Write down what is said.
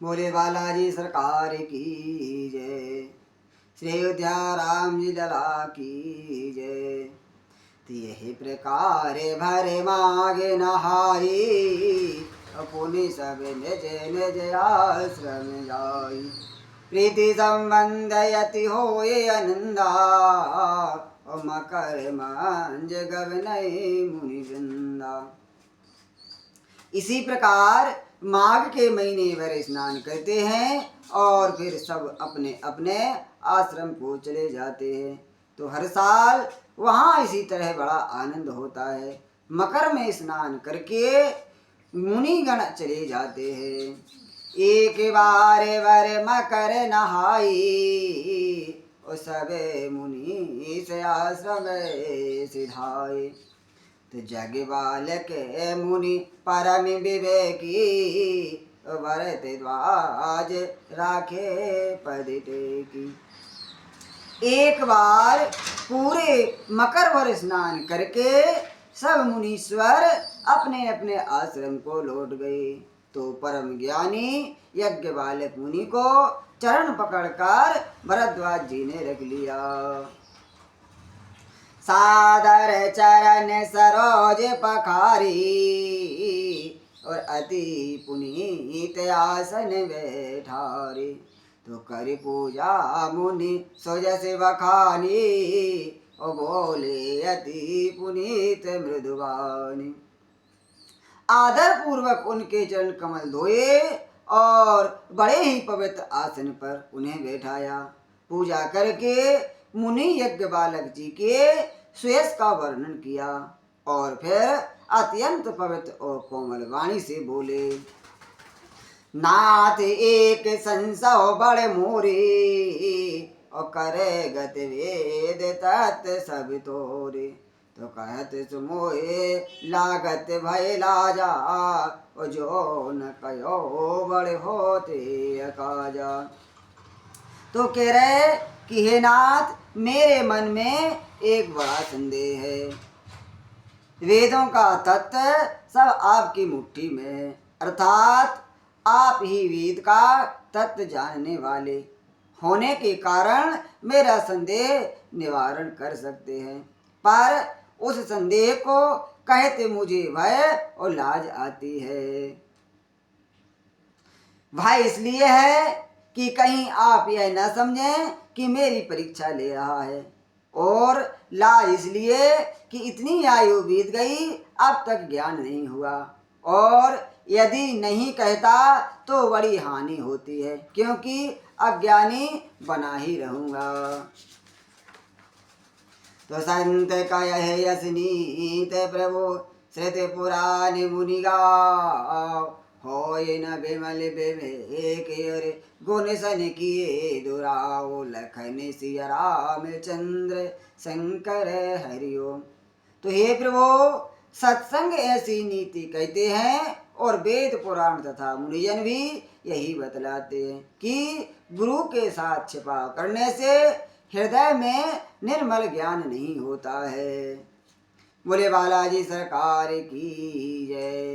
बोले बालाजी सरकार की जय। श्री अयोध्या राम जी लला की जय। तो यही प्रकार भरे मागे नहाई, पुनि सब निज निज आश्रम जाई। प्रीति संबंध यति होए आनंदा, मकर मंज गवनई मुनि वृंदा। इसी प्रकार माघ के महीने भर स्नान करते हैं और फिर सब अपने अपने आश्रम को चले जाते हैं। तो हर साल वहाँ इसी तरह बड़ा आनंद होता है। मकर में स्नान करके मुनिगण चले जाते हैं। एक बार वर मकर नहाई, ओ सबे मुनि से आश्रम सिधाए। तो जग बालक मुनि परम विवेकी, वरत द्वाज राखे पद टेकी। एक बार पूरे मकर भर स्नान करके सब मुनीश्वर अपने अपने आश्रम को लौट गए। तो परम ज्ञानी यज्ञ बालक मुनि को चरण पकड़कर भरद्वाज जी ने रख लिया। सादर चरण सरोज पखारी, और अति पुनीत आसन बैठारे। तो कर पूजा मुनि सोजस बखानी, ओ बोले अति पुनीत मृदुवानी। आदर पूर्वक उनके चरण कमल धोए और बड़े ही पवित्र आसन पर उन्हें बैठाया। पूजा करके मुनि यज्ञ बालक जी के सुयश का वर्णन किया और फिर अत्यंत पवित्र और कोमल वाणी से बोले। नाथ एक संसव बड़े मोरे, और करे गत वेद तत् सब तोरे। तो कहत सुमोए लागत भय लाजा, और जो न कयो बड़े होते अकाजा। तो कह रहे कि हे नाथ, मेरे मन में एक बड़ा संदेह है। वेदों का तत्व सब आपकी मुट्ठी में है, अर्थात आप ही वेद का तत्व जानने वाले होने के कारण मेरा संदेह निवारण कर सकते हैं। पर उस संदेह को कहते मुझे भय और लाज आती है। भय इसलिए है कि कहीं आप यह न समझें कि मेरी परीक्षा ले रहा है, और लाज इसलिए कि इतनी आयु बीत गई अब तक ज्ञान नहीं हुआ, और यदि नहीं कहता तो बड़ी हानि होती है, क्योंकि अज्ञानी बना ही रहूँगा। तो संत कहे यस नीत प्रभु, श्रुति पुराण मुनि गाओ। होय न बिमल विवेक रे, गुण सन किए दुराओ। लखन सिया रामचंद्र शंकर हरिओम। तो हे प्रभु, सत्संग ऐसी नीति कहते हैं, और वेद पुराण तथा मुनिजन भी यही बतलाते हैं कि गुरु के साथ छिपाव करने से हृदय में निर्मल ज्ञान नहीं होता है। बोले बालाजी सरकार की जय।